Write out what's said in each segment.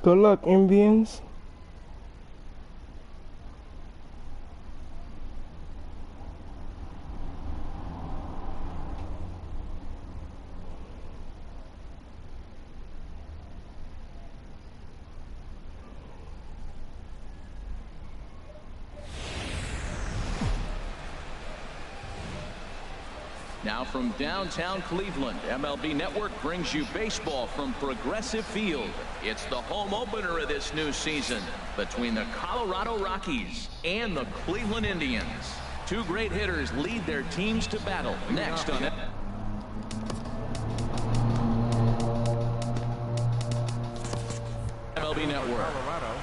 Good luck, Indians. Now from downtown Cleveland, MLB Network brings you baseball from Progressive Field. It's the home opener of this new season between the Colorado Rockies and the Cleveland Indians. Two great hitters lead their teams to battle. Next on it. MLB Network. Colorado,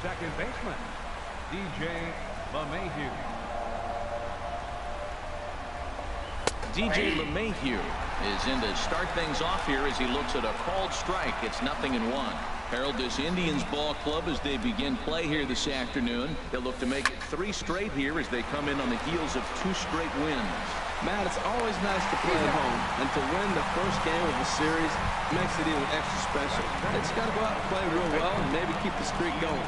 second baseman, DJ LeMahieu. DJ LeMahieu is in to start things off here as he looks at a called strike. It's 0-1. Harold, this Indians ball club, as they begin play here this afternoon, they'll look to make it 3 straight here as they come in on the heels of 2 straight wins. Matt, it's always nice to play at home, and to win the first game of a series makes it even extra special. They just got to go out and play real well and maybe keep the streak going.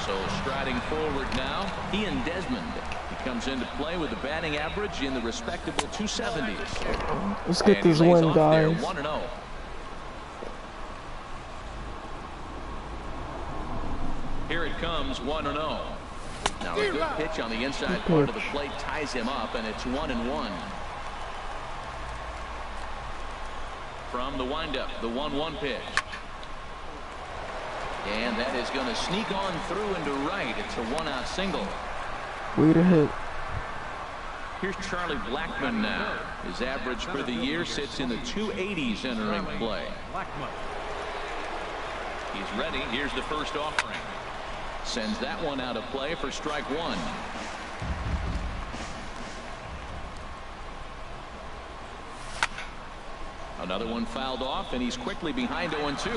So striding forward now, Ian Desmond. He comes into play with a batting average in the respectable 270s. Let's get this win, guys. 1-0. Here it comes, 1-0. Now a good pitch on the inside part of the plate ties him up, and it's 1-1. From the windup, the 1-1 pitch. And that is going to sneak on through into right. It's a 1-out single. Way to hit. Here's Charlie Blackmon now. His average for the year sits in the 280s entering play. He's ready. Here's the first offering. Sends that one out of play for strike 1. Another one fouled off, and he's quickly behind 0-2.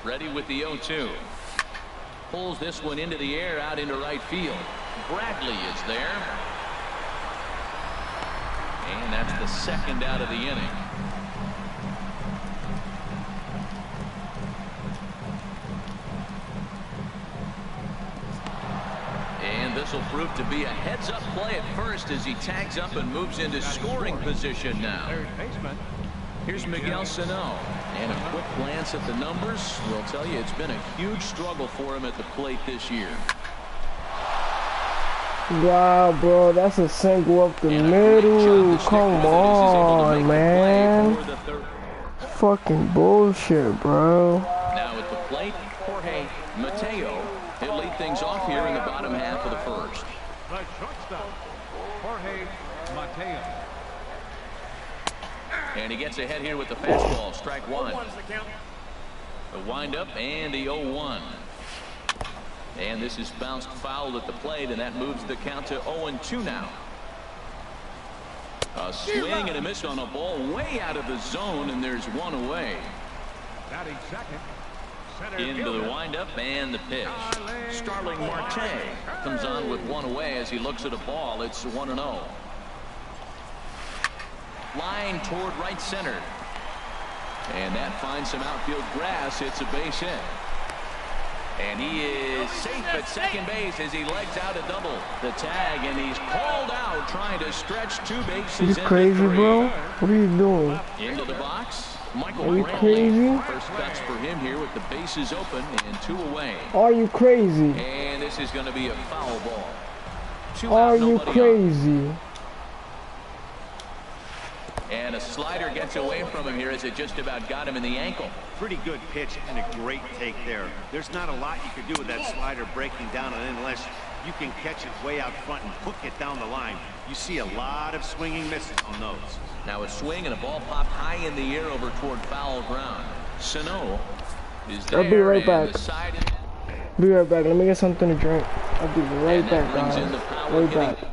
Ready with the 0-2. Pulls this one into the air out into right field. Bradley is there. And that's the second out of the inning. And this will prove to be a heads-up play at first as he tags up and moves into scoring position now. Here's Miguel Sano. And a quick glance at the numbers will tell you it's been a huge struggle for him at the plate this year. Wow, bro, that's a single up the middle. Come on, man. Fucking bullshit, bro. Now at the plate, Jorge Mateo. He'll lead things off here in the bottom half of the first. The shortstop, Jorge Mateo. And he gets ahead here with the fastball. Strike 1. The windup and the 0-1. And this is bounced foul at the plate, and that moves the count to 0-2 now. A swing and a miss on a ball way out of the zone, and there's one away. Batting second. Into the windup and the pitch. Starling Marte comes on with one away as he looks at a ball. It's 1-0. Line toward right center. And that finds some outfield grass. It's a base hit. And he is safe at second base as he legs out a double. The tag, and he's called out trying to stretch 2 bases. You crazy, bro? What are you doing? Into the box. Michael Are you crazy? First cuts for him here with the bases open and 2 away. Are you crazy? And this is going to be a foul ball. 2 Are out, you crazy? On. And a slider gets away from him here as it just about got him in the ankle. Pretty good pitch and a great take there. There's not a lot you can do with that slider breaking down unless you can catch it way out front and hook it down the line. You see a lot of swinging misses on those. Now a swing and a ball popped high in the air over toward foul ground. Sano is there. I'll be right back. Be right back. Let me get something to drink. I'll be right back, guys. Right back.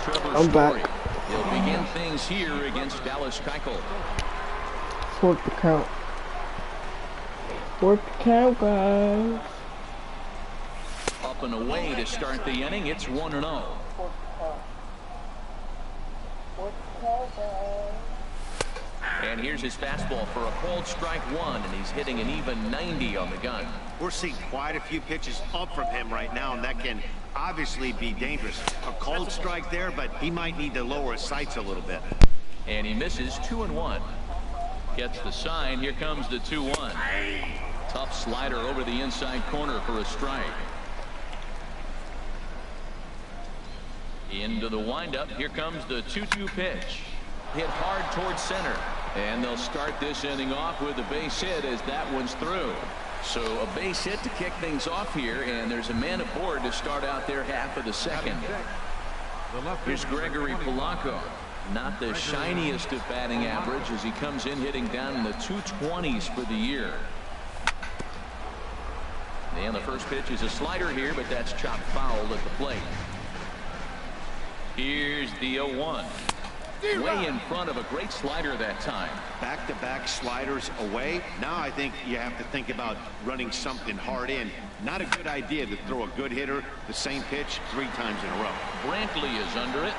I'm back. He'll begin things here against Dallas Keuchel. Fourth the count. Fourth the count, guys. Up and away to start the inning. It's 1-0. And here's his fastball for a called strike one, and he's hitting an even 90 on the gun. We're seeing quite a few pitches up from him right now, and that can obviously be dangerous. A called strike there, but he might need to lower his sights a little bit. And he misses 2-1. Gets the sign. Here comes the 2-1. Tough slider over the inside corner for a strike. Into the windup. Here comes the 2-2 pitch. Hit hard towards center. And they'll start this inning off with a base hit as that one's through. So a base hit to kick things off here, and there's a man aboard to start out their half of the second. Here's Gregory Polanco. Not the shiniest of batting average as he comes in hitting down in the 220s for the year. And the first pitch is a slider here, but that's chopped foul at the plate. Here's the 0-1. Way in front of a great slider that time. Back-to-back sliders away. Now I think you have to think about running something hard in. Not a good idea to throw a good hitter the same pitch 3 times in a row. Brantley is under it.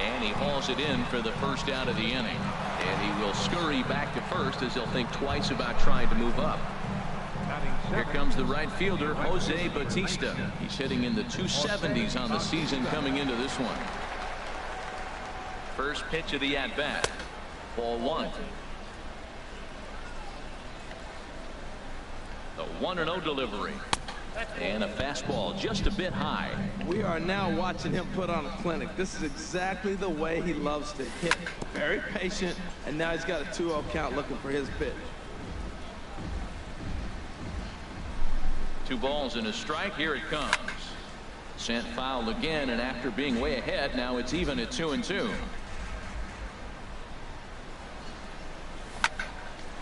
And he hauls it in for the first out of the inning. And he will scurry back to first as he'll think twice about trying to move up. Here comes the right fielder, Jose Bautista. He's hitting in the 270s on the season coming into this one. First pitch of the at-bat. Ball 1. The 1-0 delivery. And a fastball just a bit high. We are now watching him put on a clinic. This is exactly the way he loves to hit. Very patient, and now he's got a 2-0 count looking for his pitch. 2 balls and a strike. Here it comes. Sent foul again, and after being way ahead, now it's even at 2-2.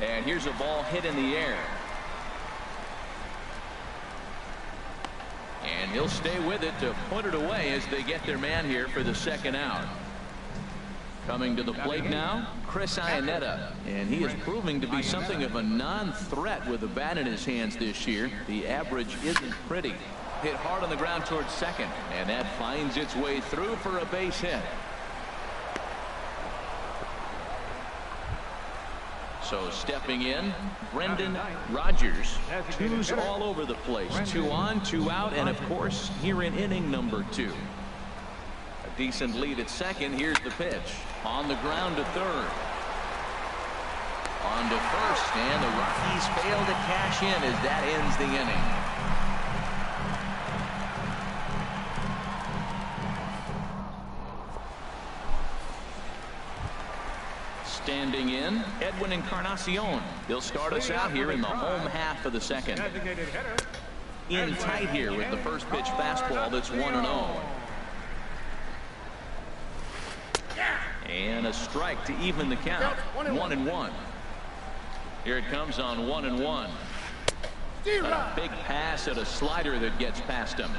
And here's a ball hit in the air. And he'll stay with it to put it away as they get their man here for the second out. Coming to the plate now, Chris Iannetta. And he is proving to be something of a non-threat with the bat in his hands this year. The average isn't pretty. Hit hard on the ground towards second. And that finds its way through for a base hit. So stepping in, Brendan Rodgers. 2s all over the place. 2 on, 2 out, and of course here in inning number 2. A decent lead at second. Here's the pitch. On the ground to third. On to first, and the Rockies fail to cash in as that ends the inning. Standing in, Edwin Encarnacion. He'll start us out here in the home half of the second. In tight here with the first pitch fastball that's 1-0. And a strike to even the count. 1-1. Here it comes on 1-1. A big pass at a slider that gets past him.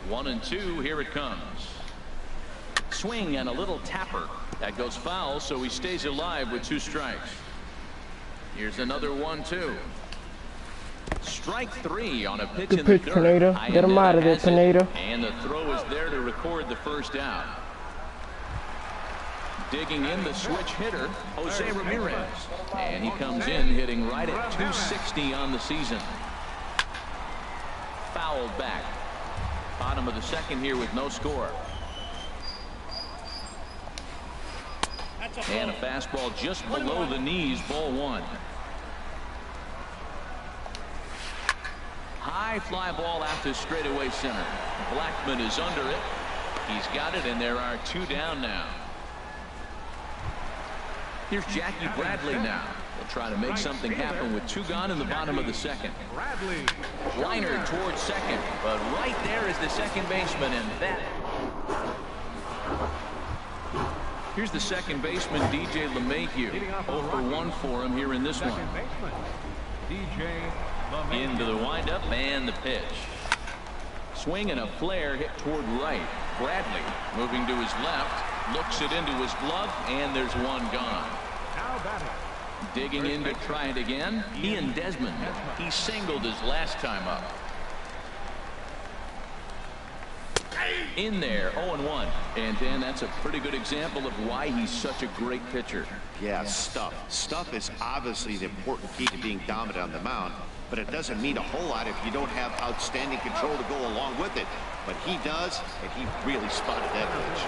1-2. Here it comes. Swing and a little tapper. That goes foul, so he stays alive with 2 strikes. Here's another 1-2. Strike 3 on a pitch Good in the pitch, dirt. Pineda. Get him out of there, Pineda. And the throw is there to record the first out. Digging in the switch hitter, Jose Ramirez. And he comes in hitting right at 260 on the season. Fouled back. Bottom of the second here with no score. And a fastball just below the knees, ball 1. High fly ball out to straightaway center. Blackman is under it. He's got it, and there are 2 down now. Here's Jackie Bradley now. He'll try to make something happen with 2 gone in the bottom of the second. Liner towards second, but right there is the second baseman, and that. Here's the second baseman, DJ LeMahieu. 0 for 1 for him here in this one. Into the windup and the pitch. Swing and a flare hit toward right. Bradley moving to his left, looks it into his glove, and there's one gone. Now batting. Digging in to try it again, Ian Desmond. He singled his last time up. In there, 0-1. And Dan, that's a pretty good example of why he's such a great pitcher. Yeah, stuff. Stuff is obviously the important key to being dominant on the mound, but it doesn't mean a whole lot if you don't have outstanding control to go along with it. But he does, and he really spotted that pitch.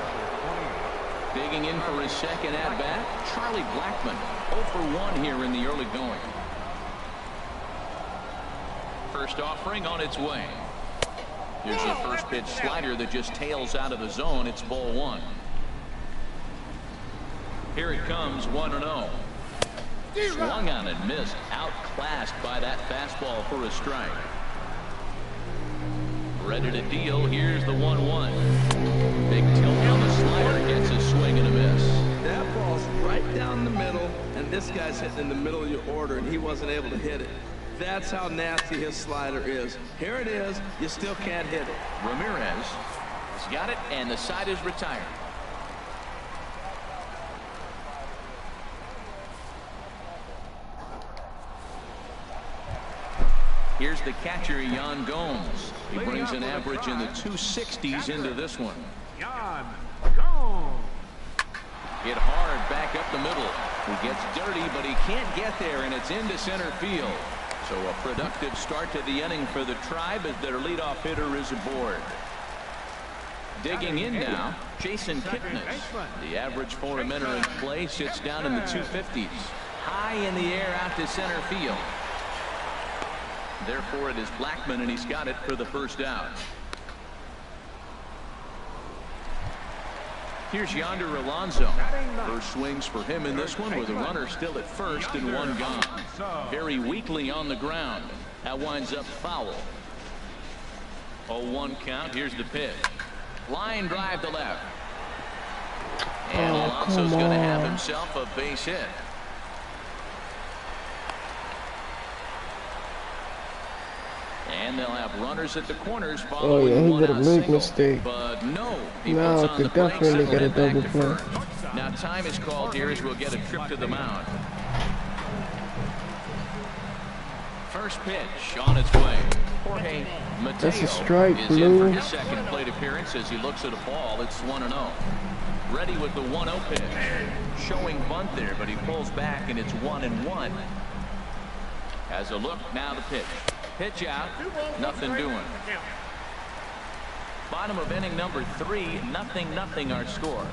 Digging in for his second at-bat, Charlie Blackmon. 0 for 1 here in the early going. First offering on its way. Here's the first pitch slider that just tails out of the zone. It's ball 1. Here it comes, 1-0. Swung on and missed, outclassed by that fastball for a strike. Ready to deal. Here's the 1-1. Big tilt on the slider, gets a swing and a miss. That ball's right down the middle, and this guy's hitting in the middle of your order, and he wasn't able to hit it. That's how nasty his slider is. Here it is. You still can't hit it. Ramirez has got it, and the side is retired. Here's the catcher, Yan Gomes. He brings an average in the 260s into this one. Yan Gomes. Hit hard back up the middle. He gets dirty, but he can't get there, and it's into center field. So a productive start to the inning for the Tribe as their leadoff hitter is aboard. Digging in now, Jason Kipnis. The average for him entering play sits down in the 250s. High in the air out to center field. Therefore, it is Blackmon, and he's got it for the first out. Here's Yonder Alonso. First swings for him in this one with a runner still at first and one gone. Very weakly on the ground. That winds up foul. 0-1 count. Here's the pitch. Line drive to left. And Alonso's going to have himself a base hit. And they'll have runners at the corners following he one got a out big single. mistake. But no, he Now puts on could the brakes definitely and get a head back double to play. first. Now time is called here as we'll get a trip to the mound. First pitch on its way. Jorge Mateo That's a strike, is Blue. in for his second plate appearance as he looks at a ball. It's 1-0. Ready with the 1-0 pitch. Showing bunt there, but he pulls back and it's 1-1. Has a look, now the pitch. Pitch out, nothing doing. Bottom of inning number 3, 0-0 our score.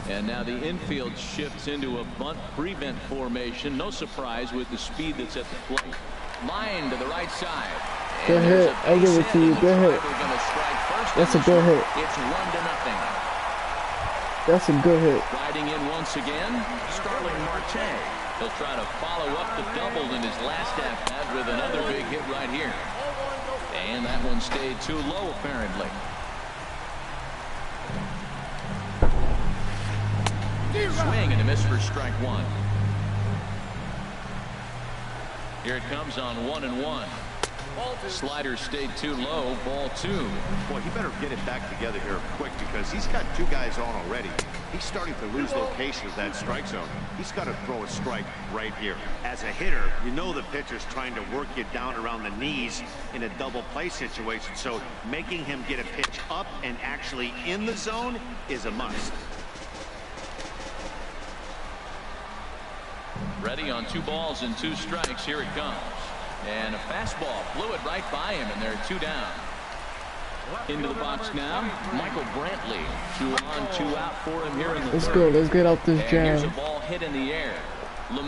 And now the infield shifts into a bunt prevent formation. No surprise with the speed that's at the plate. Line to the right side. Good hit. I give it to you. Good hit. That's a good hit. It's 1-0. That's a good hit. Riding in once again, Starling Marte. He'll try to follow up the double in his last at-bat with another big hit right here. And that one stayed too low, apparently. Swing and a miss for strike 1. Here it comes on 1-1. Slider stayed too low, ball 2. Boy, he better get it back together here quick because he's got 2 guys on already. He's starting to lose location of that strike zone. He's got to throw a strike right here. As a hitter, you know the pitcher's trying to work you down around the knees in a double play situation. So making him get a pitch up and actually in the zone is a must. Ready on 2 balls and 2 strikes. Here it comes. And a fastball flew it right by him, and there are 2 down. Into the box now, Michael Brantley. 2 on, 2 out for him here in the Let's third. go. Let's get out this And here's a jam. ball hit in the air.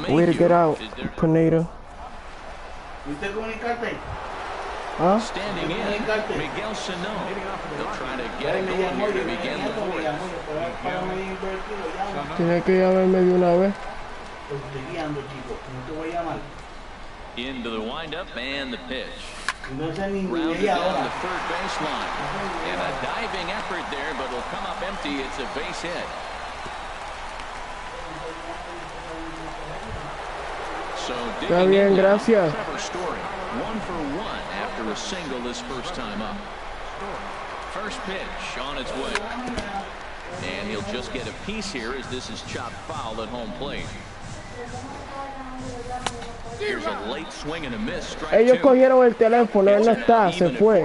Way to get out, Pineda. Huh? Standing in, Miguel Sano. They'll try to get it going here to begin the 4th. Tiene que llamarme de una vez. Into the windup and the pitch. Rounded down the third baseline. And a diving effort there, but it'll come up empty. It's a base hit. So Está bien, gracias. Trevor Story, 1 for 1 after a single this first time up. First pitch on its way. And he'll just get a piece here as this is chopped foul at home plate. Here's a late swing and a miss. Strike Ellos two. cogieron el teléfono, él no está, se fue.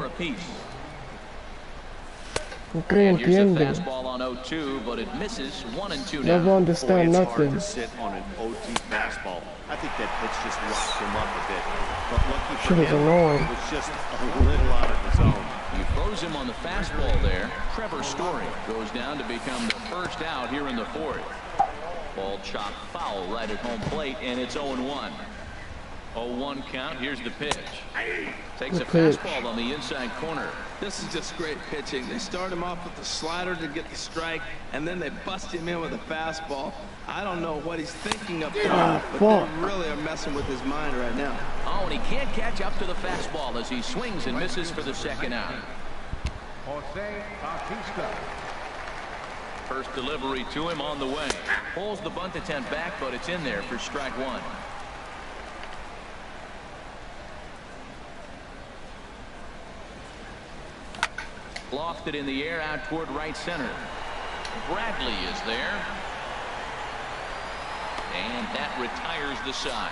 No creo And here's a entienden. fastball on 0-2, but it misses. 1-2 No now. understand Boy, it's hard nothing. to sit on an OT fastball. I think that pitch just rocked him up a bit. But lucky for Shit is him, annoying. it was just a little out of the zone. He froze him on the fastball there. Trevor Story goes down to become the first out here in the fourth. Ball chopped foul right at home plate, and it's 0-1. 0-1 count. Here's the pitch. Takes a fastball on the inside corner. This is just great pitching. They start him off with the slider to get the strike, and then they bust him in with a fastball. I don't know what he's thinking up there, but they really are messing with his mind right now. Oh, and he can't catch up to the fastball as he swings and misses for the second out. Jose Bautista. First delivery to him on the way. Pulls the bunt attempt back, but it's in there for strike one. Lofted in the air out toward right center. Bradley is there. And that retires the side.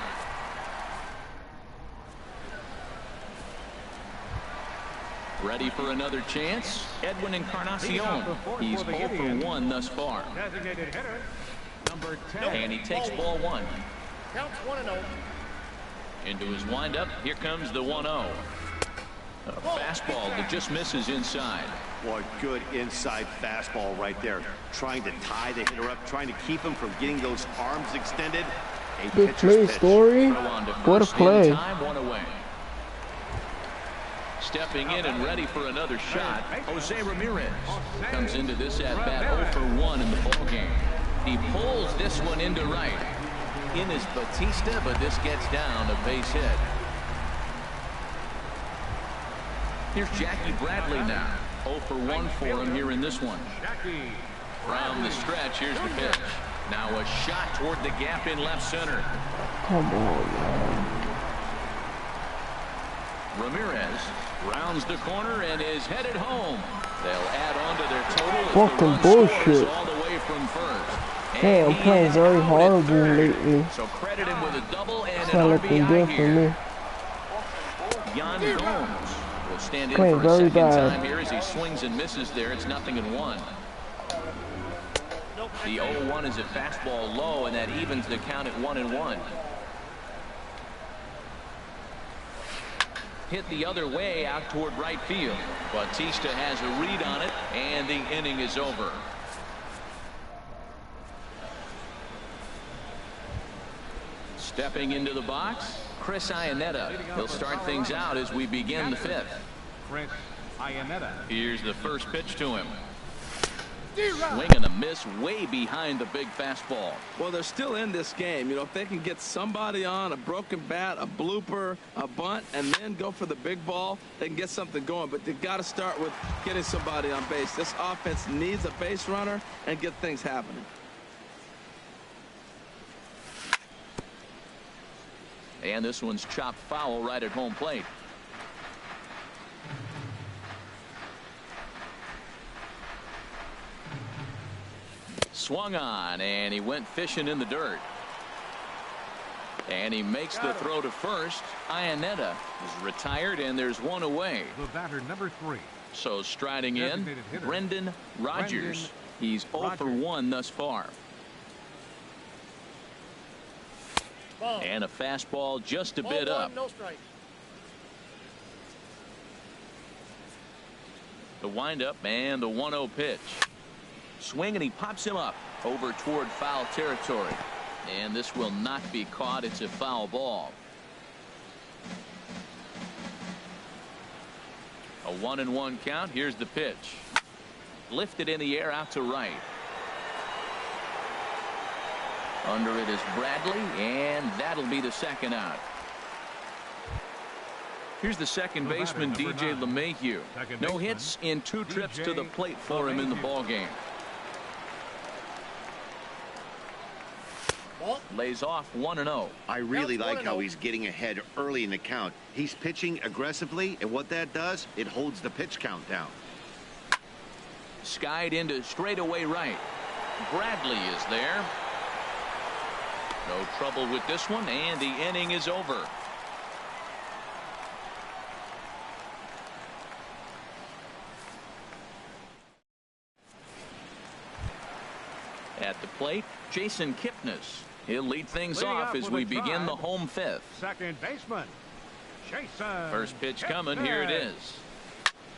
Ready for another chance? Edwin Encarnacion. He's 0 for 1 thus far. Designated hitter, number 10. And he takes ball one. Counts 1-0. Into his windup. Here comes the 1-0. A fastball that just misses inside. Boy, good inside fastball right there. Trying to tie the hitter up, trying to keep him from getting those arms extended. A Good play, pitcher's pitch. Story. Throw on to What a first in play. time, one away. Stepping in and ready for another shot, Jose Ramirez comes into this at bat 0 for 1 in the ball game. He pulls this one into right. In is Bautista, but this gets down a base hit. Here's Jackie Bradley now. 0 for 1 for him here in this one. Jackie. From the stretch, here's the pitch. Now a shot toward the gap in left center. Come on, man. Ramirez rounds the corner and is headed home. They'll add on to their total. Fucking bullshit. All the way from first. Hey, I'm playing very horrible lately. So credit him with a double and It's an not looking good RBI for here. me. Jan Gomes will stand in Playing for a very second bad. time here as he swings and misses there. It's 0-1. The 0-1 is a fastball low, and that evens the count at 1-1. Hit the other way out toward right field. Bautista has a read on it, and the inning is over. Stepping into the box, Chris Iannetta. He'll start things out as we begin the fifth. Chris Iannetta. Here's the first pitch to him. Swing and a miss way behind the big fastball. Well, they're still in this game. You know, if they can get somebody on a broken bat, a blooper, a bunt, and then go for the big ball, they can get something going. But they've got to start with getting somebody on base. This offense needs a base runner and get things happening. And this one's chopped foul right at home plate. Swung on, and he went fishing in the dirt. And he makes the throw to first. Iannetta is retired, and there's one away. The batter, number 3. So striding in, Designated hitter, Brendan Rodgers. He's 0 for 1 thus far. Ball. And a fastball just a Ball bit 1, up. no strike. The windup and the 1-0 pitch. Swing, and he pops him up over toward foul territory. And this will not be caught. It's a foul ball. A 1-1 count. Here's the pitch. Lifted in the air out to right. Under it is Bradley, and that'll be the second out. Here's the second baseman, DJ LeMahieu. No hits in 2 trips to the plate for him in the ball game. lays off 1-0. I really Counts like 1-0. how he's getting ahead early in the count. He's pitching aggressively, and what that does, it holds the pitch count down. Skied into straightaway right. Bradley is there. No trouble with this one, and the inning is over. At the plate, Jason Kipnis. He'll lead things Leading off off as with we a begin drive. the home fifth. Second baseman, Jason. First pitch coming. Here it is.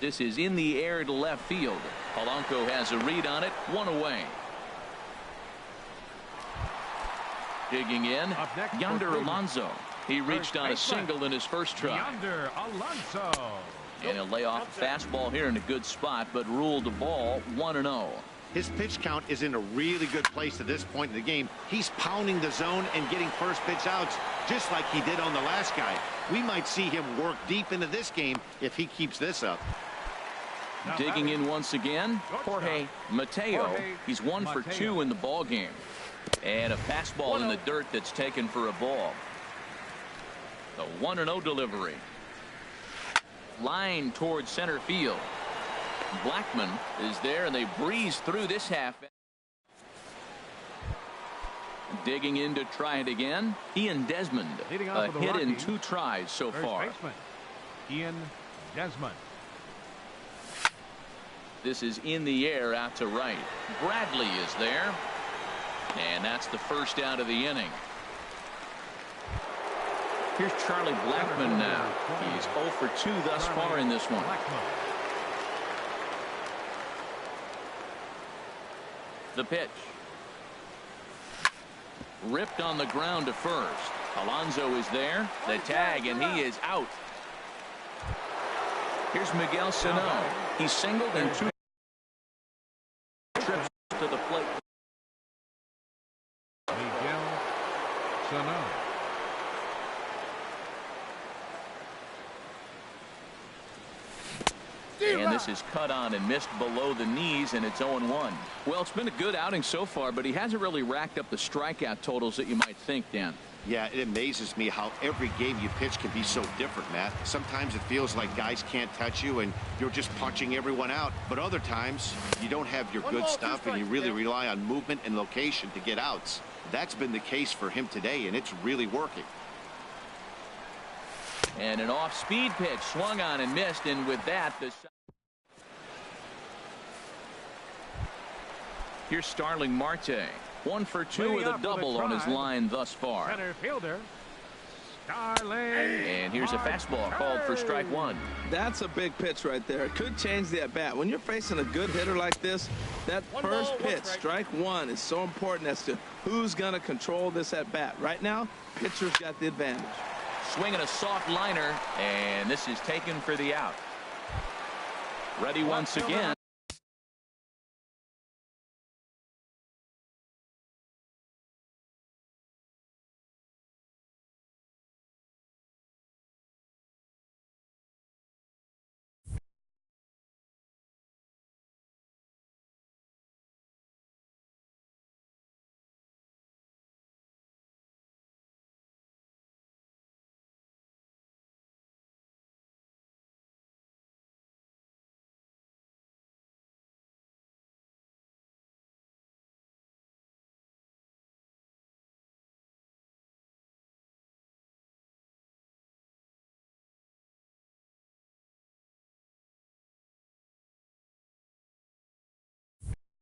This is in the air to left field. Polanco has a read on it. One away. Digging in, Up next for Yonder Cleveland. Alonso. He reached on a single in his first try. Yonder Alonso. And a layoff fastball here in a good spot, but ruled the ball 1-0. His pitch count is in a really good place at this point in the game. He's pounding the zone and getting first pitch outs just like he did on the last guy. We might see him work deep into this game if he keeps this up. Digging in once again, Jorge Mateo. He's 1 for 2 in the ball game. And a fastball in the dirt that's taken for a ball. The 1-0 delivery. Line towards center field. Blackman is there, and they breeze through this half. Digging in to try it again. Ian Desmond. Leading off A for the hit in Rockies, 2 tries so First far. baseman, Ian Desmond. This is in the air out to right. Bradley is there. And that's the first out of the inning. Here's Charlie Blackman now. He's 0 for 2 thus far in this one. Blackman. The pitch. Ripped on the ground to first. Alonso is there. The tag, and he is out. Here's Miguel Sano. He singled in 2 trips to the plate. Miguel Sano. And this is cut on and missed below the knees, and it's 0-1. Well, it's been a good outing so far, but he hasn't really racked up the strikeout totals that you might think, Dan. Yeah, it amazes me how every game you pitch can be so different, Matt. Sometimes it feels like guys can't touch you and you're just punching everyone out. But other times you don't have your good stuff and you really rely on movement and location to get outs. That's been the case for him today, and it's really working. And an off-speed pitch swung on and missed, and with that, here's Starling Marte. 1 for 2 with a double on his line thus far. Center fielder, Starling. And here's a fastball called for strike 1. That's a big pitch right there. It could change the at-bat. When you're facing a good hitter like this, that first pitch, strike 1, is so important as to who's going to control this at-bat. Right now, pitcher's got the advantage. Swinging a soft liner, and this is taken for the out. Ready once again.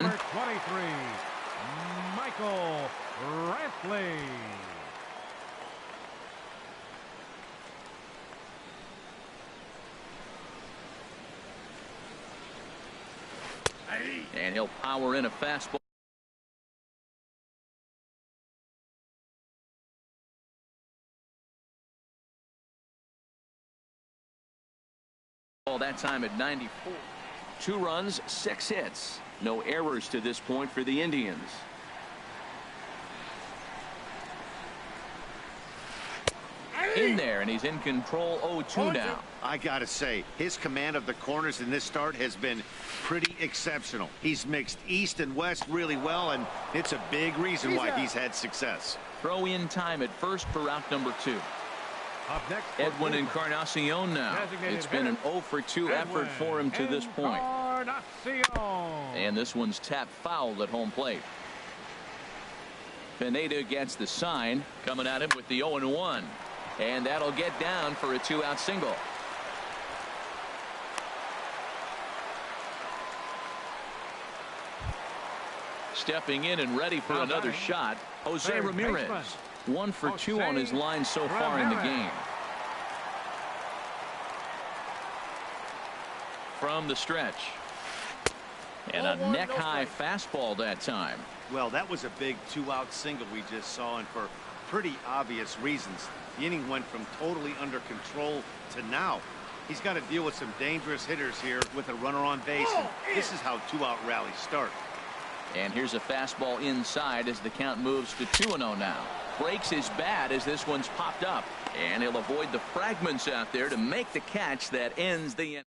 Number 23, Michael Brantley. And he'll power in a fastball. That time at 94. 2 runs, 6 hits. No errors to this point for the Indians. In there, and he's in control. 0-2 now. I gotta say, his command of the corners in this start has been pretty exceptional. He's mixed east and west really well, and it's a big reason why he's had success. Throw in time at first for route number 2. Up next, Edwin Encarnacion now. It's been an 0 for 2 effort for him to this point. And this one's tapped foul at home plate. Pineda gets the sign, coming at him with the 0-1. And that'll get down for a 2-out single. Stepping in and ready for another shot, Jose Ramirez. 1 for 2 on his line so far in the game. From the stretch. And a neck-high fastball that time. Well, that was a big 2-out single we just saw, and for pretty obvious reasons. The inning went from totally under control to now. He's got to deal with some dangerous hitters here with a runner on base, and this is how 2-out rallies start. And here's a fastball inside as the count moves to 2-0 now. Breaks his bat as this one's popped up. And he'll avoid the fragments out there to make the catch that ends the inning.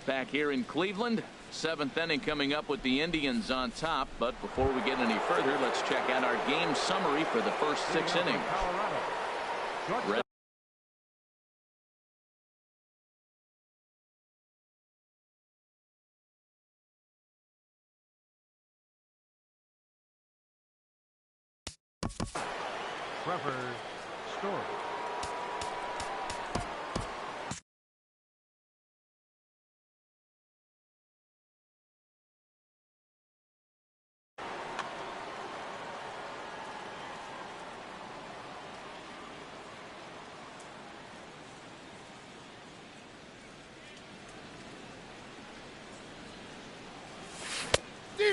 Back here in Cleveland, 7th inning coming up with the Indians on top. But before we get any further, let's check out our game summary for the first 6 innings. Trevor Story.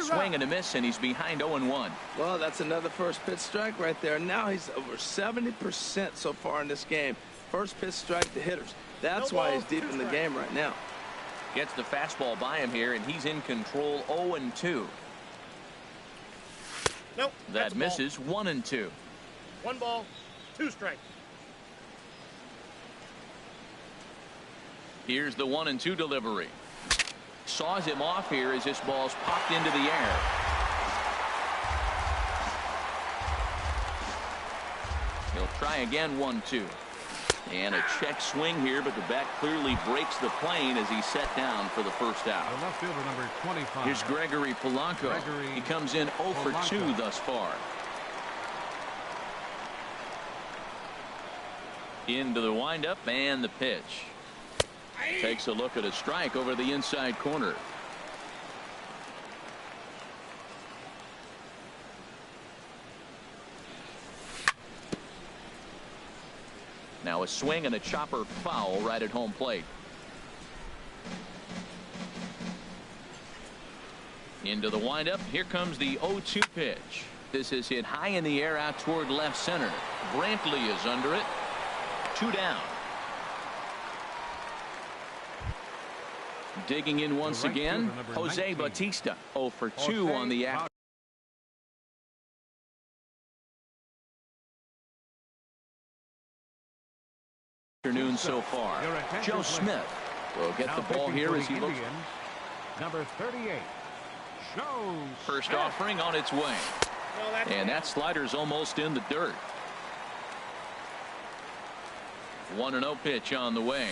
Swing and a miss, and he's behind 0-1. Well, that's another first pitch strike right there. Now he's over 70% so far in this game. First pitch strike to hitters. That's why he's deep in the game right now. Gets the fastball by him here, and he's in control. 0-2. Nope. That misses. 1-2. 1 ball, 2 strikes. Here's the 1-2 delivery. Saws him off here as this ball's popped into the air. He'll try again. 1-2. And a check swing here, but the bat clearly breaks the plane as he's set down for the first out. The left fielder, number 25. Here's Gregory Polanco. He comes in 0 for 2 thus far. Into the windup and the pitch. Takes a look at a strike over the inside corner. Now a swing and a chopper foul right at home plate. Into the windup. Here comes the 0-2 pitch. This is hit high in the air out toward left center. Brantley is under it. 2 down. Digging in once again, Jose Bautista. 0 for 2 on the afternoon so far. Joe Smith will get the ball here as he looks. Number 38. First offering on its way. And that slider's almost in the dirt. 1-0 pitch on the way.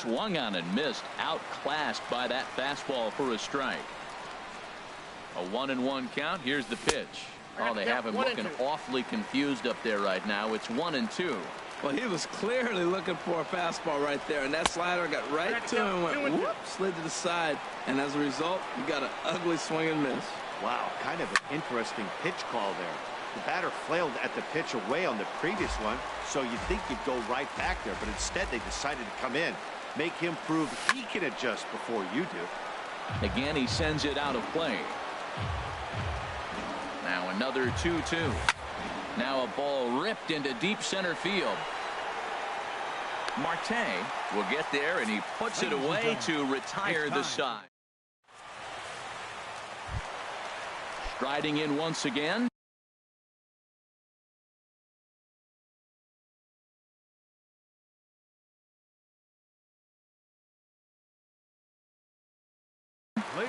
Swung on and missed. Outclassed by that fastball for a strike. A 1-1 count. Here's the pitch. Oh, they have him looking awfully confused up there right now. It's 1-2. Well, he was clearly looking for a fastball right there, and that slider got right to him and went whoop, slid to the side, and as a result, you got an ugly swing and miss. Wow, kind of an interesting pitch call there. The batter flailed at the pitch away on the previous one, so you'd think you'd go right back there, but instead they decided to come in, make him prove he can adjust before you do. Again, he sends it out of play. Now another 2-2. Now a ball ripped into deep center field. Marte will get there, and he puts it away to retire the side. Striding in once again.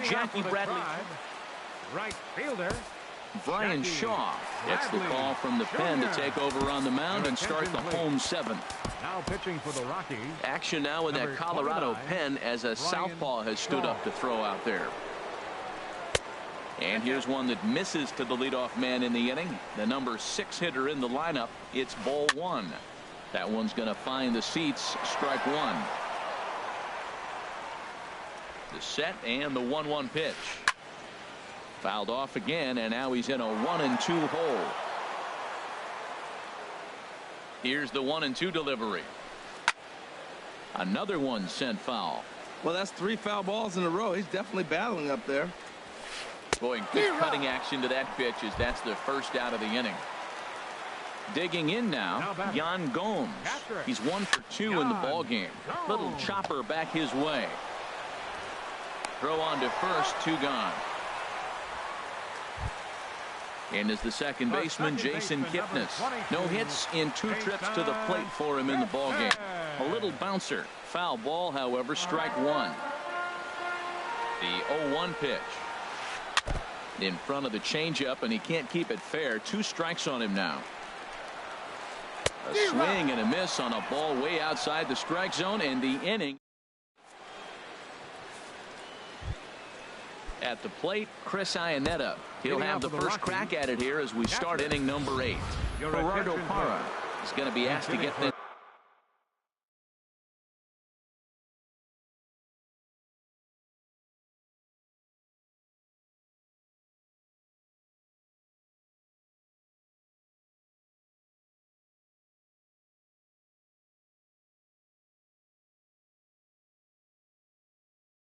Jackie Bradley. Right fielder. Brian Shaw gets the call from the pen to take over on the mound and start the home seventh. Now pitching for the Rockies. Action now with that Colorado pen as a southpaw has stood up to throw out there. And here's one that misses to the leadoff man in the inning. The number 6 hitter in the lineup. It's ball 1. That one's going to find the seats. Strike 1. The set and the 1-1 pitch. Fouled off again, and now he's in a 1-2 hole. Here's the 1-2 delivery. Another one sent foul. Well, that's 3 foul balls in a row. He's definitely battling up there. Boy, quick cutting action to that pitch as that's the first out of the inning. Digging in now, Yan Gomes. He's 1 for 2 in the ball game. Little chopper back his way. Throw on to first, 2 gone. And is the second baseman, Jason Kipnis. No hits in 2 trips to the plate for him in the ball game. A little bouncer. Foul ball, however, strike 1. The 0-1 pitch. In front of the changeup, and he can't keep it fair. 2 strikes on him now. A swing and a miss on a ball way outside the strike zone, and the inning. At the plate, Chris Iannetta. He'll have the first crack at it here as we start inning number 8. Gerardo Parra is going to be asked to get this.